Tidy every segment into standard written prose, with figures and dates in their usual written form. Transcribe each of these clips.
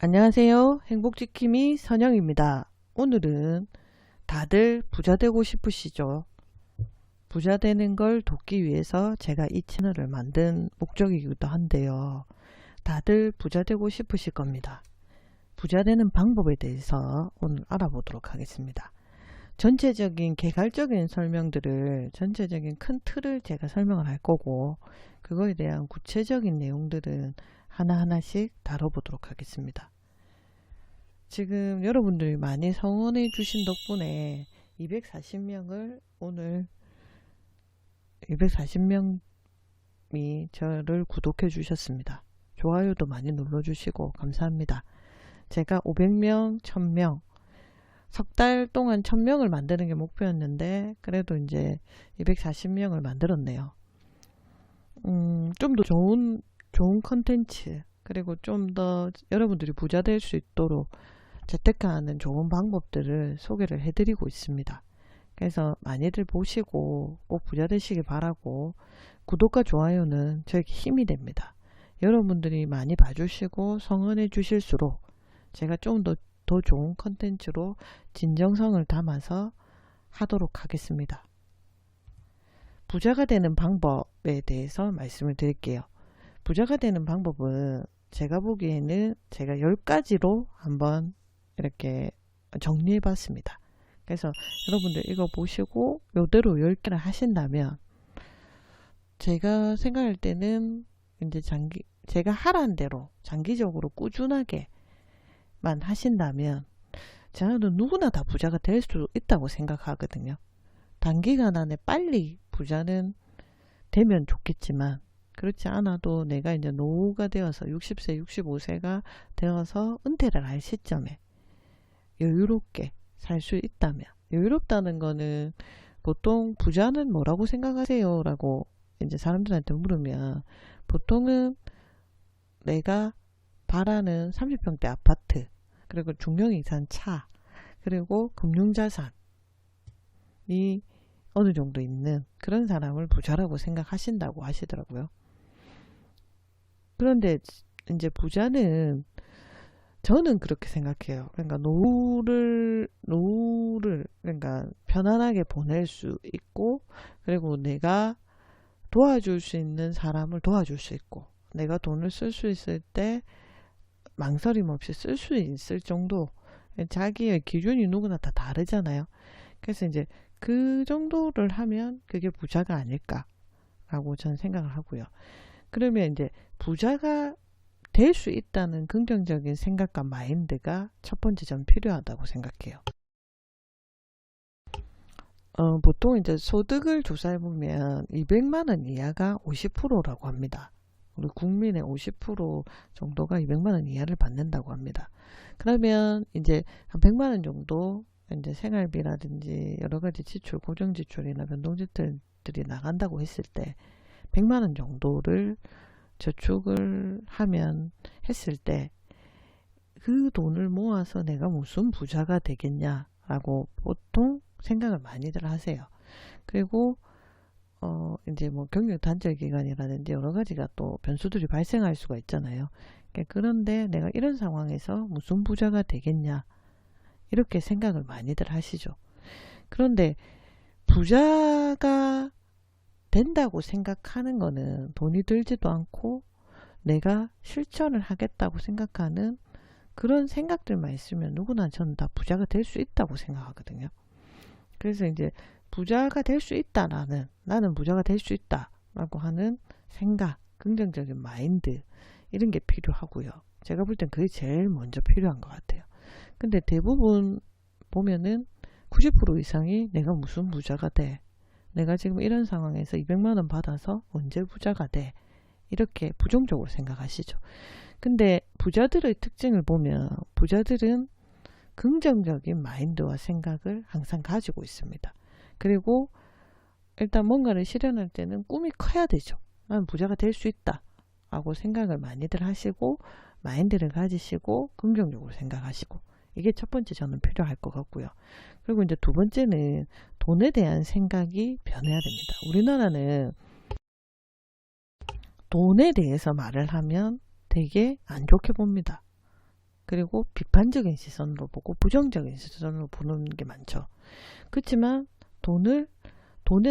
안녕하세요. 행복지킴이 선영입니다. 오늘은 다들 부자 되고 싶으시죠? 부자 되는 걸 돕기 위해서 제가 이 채널을 만든 목적이기도 한데요. 다들 부자 되고 싶으실 겁니다. 부자 되는 방법에 대해서 오늘 알아보도록 하겠습니다. 전체적인 개괄적인 설명들을 전체적인 큰 틀을 제가 설명을 할 거고, 그거에 대한 구체적인 내용들은 하나하나씩 다뤄보도록 하겠습니다. 지금 여러분들이 많이 성원해 주신 덕분에 240명을 오늘 240명이 저를 구독해 주셨습니다. 좋아요도 많이 눌러 주시고 감사합니다. 제가 500명, 1000명 석 달 동안 1000명을 만드는 게 목표였는데 그래도 이제 240명을 만들었네요. 좀 더 좋은 컨텐츠, 그리고 좀 더 여러분들이 부자 될 수 있도록 재테크하는 좋은 방법들을 소개를 해드리고 있습니다. 그래서 많이들 보시고 꼭 부자 되시길 바라고, 구독과 좋아요는 저에게 힘이 됩니다. 여러분들이 많이 봐주시고 성원해 주실수록 제가 좀 더 좋은 컨텐츠로 진정성을 담아서 하도록 하겠습니다. 부자가 되는 방법에 대해서 말씀을 드릴게요. 부자가 되는 방법은 제가 보기에는 제가 10가지로 한번 이렇게 정리해 봤습니다. 그래서 여러분들 이거 보시고 요대로 10개를 하신다면, 제가 생각할 때는 이제 제가 하라는 대로 장기적으로 꾸준하게만 하신다면 저는 누구나 다 부자가 될 수 있다고 생각하거든요. 단기간 안에 빨리 부자는 되면 좋겠지만, 그렇지 않아도 내가 이제 노후가 되어서 60세, 65세가 되어서 은퇴를 할 시점에 여유롭게 살 수 있다면, 여유롭다는 거는 보통 부자는 뭐라고 생각하세요? 라고 이제 사람들한테 물으면 보통은 내가 바라는 30평대 아파트, 그리고 중형이산 차, 그리고 금융자산이 어느 정도 있는 그런 사람을 부자라고 생각하신다고 하시더라고요. 그런데 이제 부자는 저는 그렇게 생각해요. 그러니까 노후를 그러니까 편안하게 보낼 수 있고, 그리고 내가 도와줄 수 있는 사람을 도와줄 수 있고, 내가 돈을 쓸 수 있을 때 망설임 없이 쓸 수 있을 정도, 자기의 기준이 누구나 다 다르잖아요. 그래서 이제 그 정도를 하면 그게 부자가 아닐까라고 저는 생각을 하고요. 그러면 이제 부자가 될 수 있다는 긍정적인 생각과 마인드가 첫 번째 좀 필요하다고 생각해요. 보통 이제 소득을 조사해 보면 200만원 이하가 50%라고 합니다. 우리 국민의 50% 정도가 200만원 이하를 받는다고 합니다. 그러면 이제 한 100만원 정도 이제 생활비라든지 여러 가지 지출, 고정 지출이나 변동 지출들이 나간다고 했을 때 100만원 정도를 저축을 했을 때 그 돈을 모아서 내가 무슨 부자가 되겠냐라고 보통 생각을 많이들 하세요. 그리고 이제 뭐 경력 단절 기간이라든지 여러 가지가 또 변수들이 발생할 수가 있잖아요. 그런데 내가 이런 상황에서 무슨 부자가 되겠냐, 이렇게 생각을 많이들 하시죠. 그런데 부자가 된다고 생각하는 거는 돈이 들지도 않고 내가 실천을 하겠다고 생각하는 그런 생각들만 있으면 누구나 저는 다 부자가 될 수 있다고 생각하거든요. 그래서 이제 부자가 될 수 있다, 나는 부자가 될 수 있다 라고 하는 생각, 긍정적인 마인드, 이런 게 필요하고요. 제가 볼 땐 그게 제일 먼저 필요한 것 같아요. 근데 대부분 보면은 90% 이상이 내가 무슨 부자가 돼, 내가 지금 이런 상황에서 200만원 받아서 언제 부자가 돼, 이렇게 부정적으로 생각하시죠. 근데 부자들의 특징을 보면 부자들은 긍정적인 마인드와 생각을 항상 가지고 있습니다. 그리고 일단 뭔가를 실현할 때는 꿈이 커야 되죠. 나는 부자가 될 수 있다 라고 생각을 많이들 하시고, 마인드를 가지시고 긍정적으로 생각하시고, 이게 첫 번째 저는 필요할 것 같고요. 그리고 이제 두 번째는 돈에 대한 생각이 변해야 됩니다. 우리나라는 돈에 대해서 말을 하면 되게 안 좋게 봅니다. 그리고 비판적인 시선으로 보고 부정적인 시선으로 보는 게 많죠. 그렇지만 돈의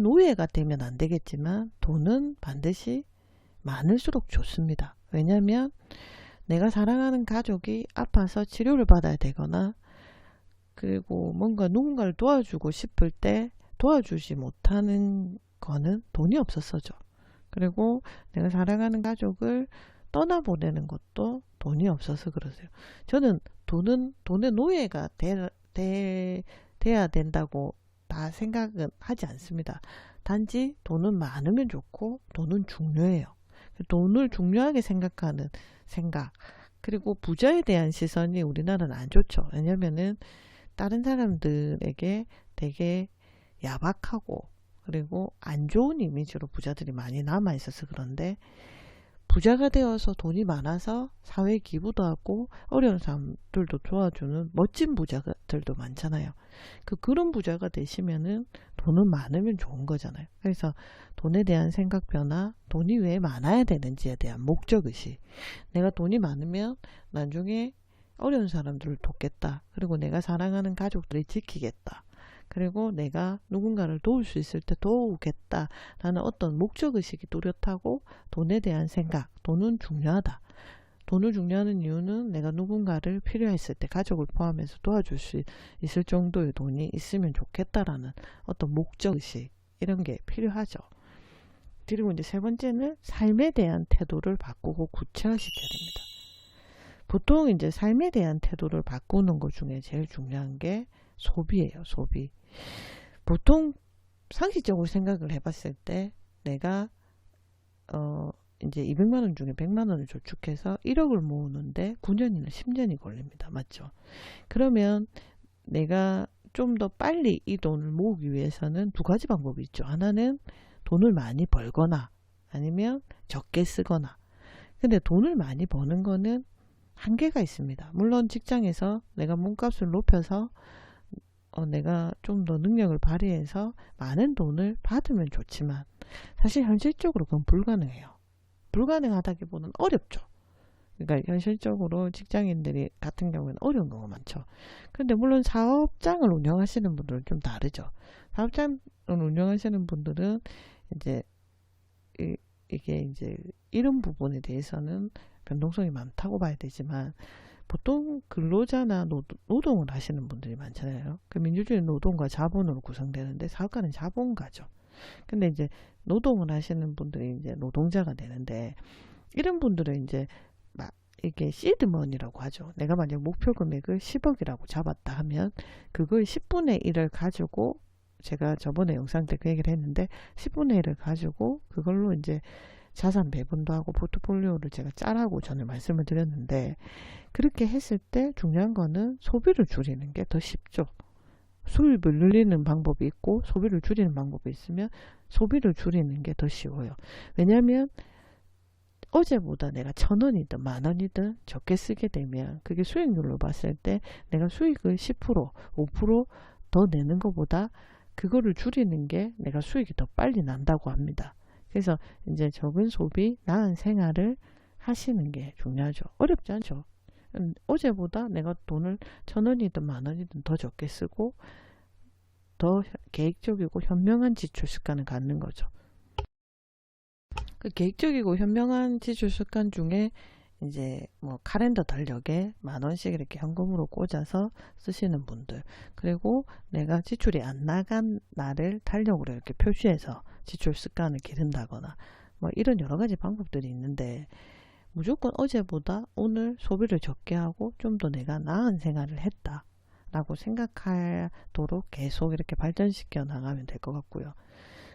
노예가 되면 안 되겠지만 돈은 반드시 많을수록 좋습니다. 왜냐하면 내가 사랑하는 가족이 아파서 치료를 받아야 되거나 그리고 뭔가 누군가를 도와주고 싶을 때 도와주지 못하는 거는 돈이 없었어죠. 그리고 내가 사랑하는 가족을 떠나보내는 것도 돈이 없어서 그러세요. 저는 돈의 노예가 돼야 된다고 다 생각은 하지 않습니다. 단지 돈은 많으면 좋고 돈은 중요해요. 돈을 중요하게 생각하는 생각, 그리고 부자에 대한 시선이 우리나라는 안 좋죠. 왜냐면은 다른 사람들에게 되게 야박하고 그리고 안 좋은 이미지로 부자들이 많이 남아 있어서 그런데, 부자가 되어서 돈이 많아서 사회 기부도 하고 어려운 사람들도 도와주는 멋진 부자들도 많잖아요. 그런 부자가 되시면은 돈은 많으면 좋은 거잖아요. 그래서 돈에 대한 생각 변화, 돈이 왜 많아야 되는지에 대한 목적의식, 내가 돈이 많으면 나중에 어려운 사람들을 돕겠다, 그리고 내가 사랑하는 가족들을 지키겠다, 그리고 내가 누군가를 도울 수 있을 때 도우겠다 라는 어떤 목적의식이 뚜렷하고, 돈에 대한 생각, 돈은 중요하다. 돈을 중요하는 이유는 내가 누군가를 필요했을 때 가족을 포함해서 도와줄 수 있을 정도의 돈이 있으면 좋겠다라는 어떤 목적의식, 이런 게 필요하죠. 그리고 이제 세 번째는 삶에 대한 태도를 바꾸고 구체화시켜야 됩니다. 보통 이제 삶에 대한 태도를 바꾸는 것 중에 제일 중요한 게 소비예요. 소비. 보통 상식적으로 생각을 해봤을 때 내가 이제 200만원 중에 100만원을 저축해서 1억을 모으는데 9년이나 10년이 걸립니다. 맞죠? 그러면 내가 좀 더 빨리 이 돈을 모으기 위해서는 두 가지 방법이 있죠. 하나는 돈을 많이 벌거나 아니면 적게 쓰거나. 근데 돈을 많이 버는 거는 한계가 있습니다. 물론 직장에서 내가 몸값을 높여서 내가 좀 더 능력을 발휘해서 많은 돈을 받으면 좋지만, 사실 현실적으로 그건 불가능해요. 불가능하다기보다는 어렵죠. 그러니까 현실적으로 직장인들이 같은 경우에는 어려운 경우가 많죠. 그런데 물론 사업장을 운영하시는 분들은 좀 다르죠. 사업장을 운영하시는 분들은 이제 이게 이제 이런 부분에 대해서는 변동성이 많다고 봐야 되지만, 보통 근로자나 노동을 하시는 분들이 많잖아요. 그 민주주의 노동과 자본으로 구성되는데 사업가는 자본가죠. 근데 이제 노동을 하시는 분들이 이제 노동자가 되는데, 이런 분들은 이제 막 이게 시드머니라고 하죠. 내가 만약 목표 금액을 10억이라고 잡았다 하면 그걸 10분의 1을 가지고, 제가 저번에 영상 때 그 얘기를 했는데 10분의 1을 가지고 그걸로 이제 자산 배분도 하고 포트폴리오를 제가 짜라고 전에 말씀을 드렸는데, 그렇게 했을 때 중요한 거는 소비를 줄이는 게 더 쉽죠. 수입을 늘리는 방법이 있고 소비를 줄이는 방법이 있으면 소비를 줄이는 게 더 쉬워요. 왜냐하면 어제보다 내가 1,000원이든 10,000원이든 적게 쓰게 되면 그게 수익률로 봤을 때 내가 수익을 10%, 5% 더 내는 것보다 그거를 줄이는 게 내가 수익이 더 빨리 난다고 합니다. 그래서 이제 적은 소비, 나은 생활을 하시는 게 중요하죠. 어렵지 않죠. 어제보다 내가 돈을 1,000원이든 10,000원이든 더 적게 쓰고 더 계획적이고 현명한 지출 습관을 갖는 거죠. 그 계획적이고 현명한 지출 습관 중에 이제 뭐 카렌더 달력에 10,000원씩 이렇게 현금으로 꽂아서 쓰시는 분들, 그리고 내가 지출이 안 나간 날을 달력으로 이렇게 표시해서 지출 습관을 기른다거나, 뭐 이런 여러 가지 방법들이 있는데, 무조건 어제보다 오늘 소비를 적게 하고 좀 더 내가 나은 생활을 했다 라고 생각하도록 계속 이렇게 발전시켜 나가면 될 것 같고요.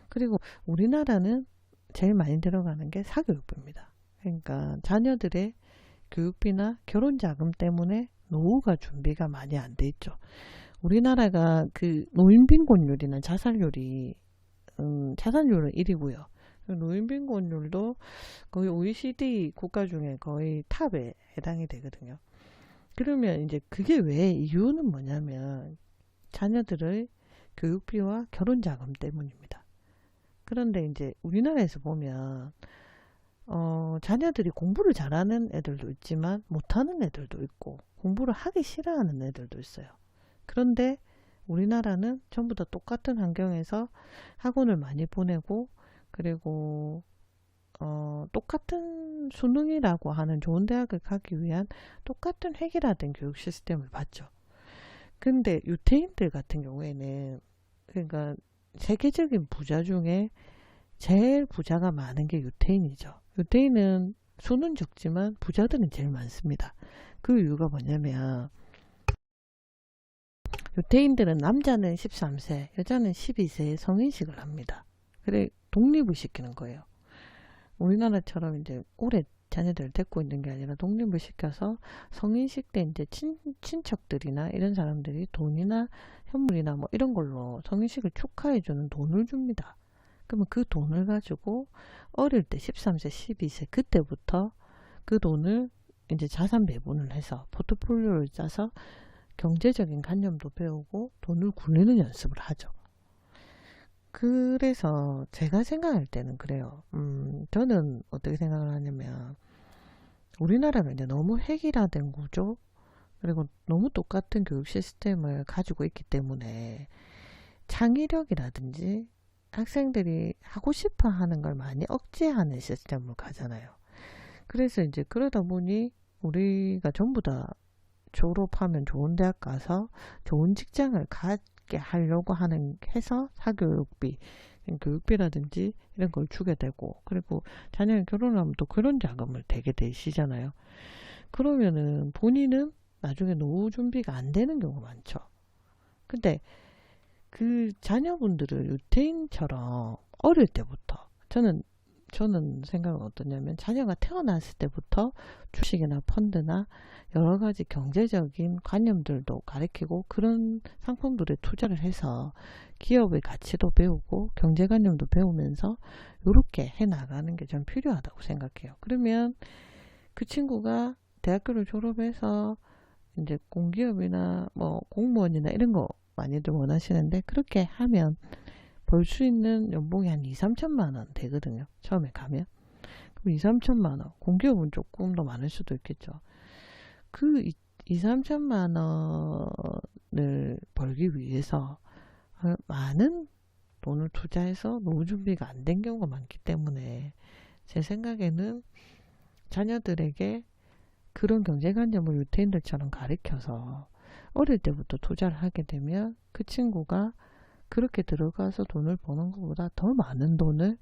그리고 우리나라는 제일 많이 들어가는 게 사교육부입니다. 그러니까 자녀들의 교육비나 결혼자금 때문에 노후가 준비가 많이 안 돼 있죠. 우리나라가 그 노인빈곤율이나 자살률은 1위고요. 노인빈곤율도 거의 OECD 국가 중에 거의 탑에 해당이 되거든요. 그러면 이제 그게 왜, 이유는 뭐냐면 자녀들의 교육비와 결혼자금 때문입니다. 그런데 이제 우리나라에서 보면 자녀들이 공부를 잘하는 애들도 있지만 못하는 애들도 있고 공부를 하기 싫어하는 애들도 있어요. 그런데 우리나라는 전부 다 똑같은 환경에서 학원을 많이 보내고, 그리고 똑같은 수능이라고 하는 좋은 대학을 가기 위한 똑같은 획일화된 교육 시스템을 받죠. 근데 유태인들 같은 경우에는, 그러니까 세계적인 부자 중에 제일 부자가 많은 게 유태인이죠. 유태인은 수는 적지만 부자들은 제일 많습니다. 그 이유가 뭐냐면, 유태인들은 남자는 13세, 여자는 12세에 성인식을 합니다. 그래, 독립을 시키는 거예요. 우리나라처럼 이제 오래 자녀들을 데리고 있는 게 아니라 독립을 시켜서 성인식 때 이제 친척들이나 이런 사람들이 돈이나 현물이나 뭐 이런 걸로 성인식을 축하해주는 돈을 줍니다. 그러면 그 돈을 가지고 어릴 때 13세, 12세 그때부터 그 돈을 이제 자산 배분을 해서 포트폴리오를 짜서 경제적인 관념도 배우고 돈을 굴리는 연습을 하죠. 그래서 제가 생각할 때는 그래요. 저는 어떻게 생각을 하냐면, 우리나라가 이제 너무 획일화된 구조, 그리고 너무 똑같은 교육 시스템을 가지고 있기 때문에 창의력이라든지 학생들이 하고 싶어 하는 걸 많이 억제하는 시스템을 가잖아요. 그래서 이제 그러다 보니 우리가 전부 다 졸업하면 좋은 대학 가서 좋은 직장을 갖게 하려고 하는 해서 사교육비, 교육비라든지 이런 걸 주게 되고, 그리고 자녀가 결혼하면 또 그런 자금을 대게 되시잖아요. 그러면은 본인은 나중에 노후 준비가 안 되는 경우가 많죠. 근데 그 자녀분들을 유태인처럼 어릴 때부터, 저는 생각은 어떠냐면, 자녀가 태어났을 때부터 주식이나 펀드나 여러 가지 경제적인 관념들도 가르치고 그런 상품들에 투자를 해서 기업의 가치도 배우고 경제관념도 배우면서 이렇게 해 나가는 게 좀 필요하다고 생각해요. 그러면 그 친구가 대학교를 졸업해서 이제 공기업이나 뭐 공무원이나 이런 거 많이들 원하시는데, 그렇게 하면 벌 수 있는 연봉이 한 2, 3천만 원 되거든요. 처음에 가면. 그럼 2, 3천만 원. 공기업은 조금 더 많을 수도 있겠죠. 그 2, 3천만 원을 벌기 위해서 많은 돈을 투자해서 노후 준비가 안 된 경우가 많기 때문에, 제 생각에는 자녀들에게 그런 경제관념을 유태인들처럼 가르쳐서 어릴 때부터 투자를 하게 되면 그 친구가 그렇게 들어가서 돈을 버는 것보다 더 많은 돈을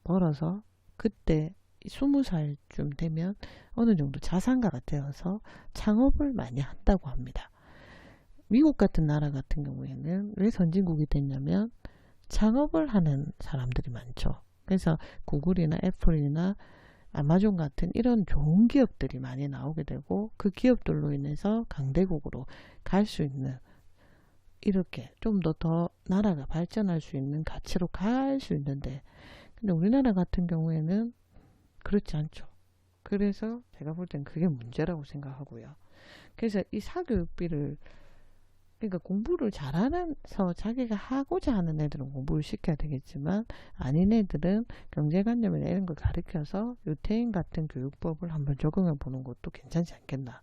벌어서 그때 20살쯤 되면 어느 정도 자산가가 되어서 창업을 많이 한다고 합니다. 미국 같은 나라 같은 경우에는 왜 선진국이 됐냐면 창업을 하는 사람들이 많죠. 그래서 구글이나 애플이나 아마존 같은 이런 좋은 기업들이 많이 나오게 되고, 그 기업들로 인해서 강대국으로 갈 수 있는, 이렇게 좀 더 나라가 발전할 수 있는 가치로 갈 수 있는데, 근데 우리나라 같은 경우에는 그렇지 않죠. 그래서 제가 볼 땐 그게 문제라고 생각하고요. 그래서 이 사교육비를, 그러니까 공부를 잘하면서 자기가 하고자 하는 애들은 공부를 시켜야 되겠지만, 아닌 애들은 경제관념이나 이런 걸 가르쳐서 유태인 같은 교육법을 한번 적용해 보는 것도 괜찮지 않겠나.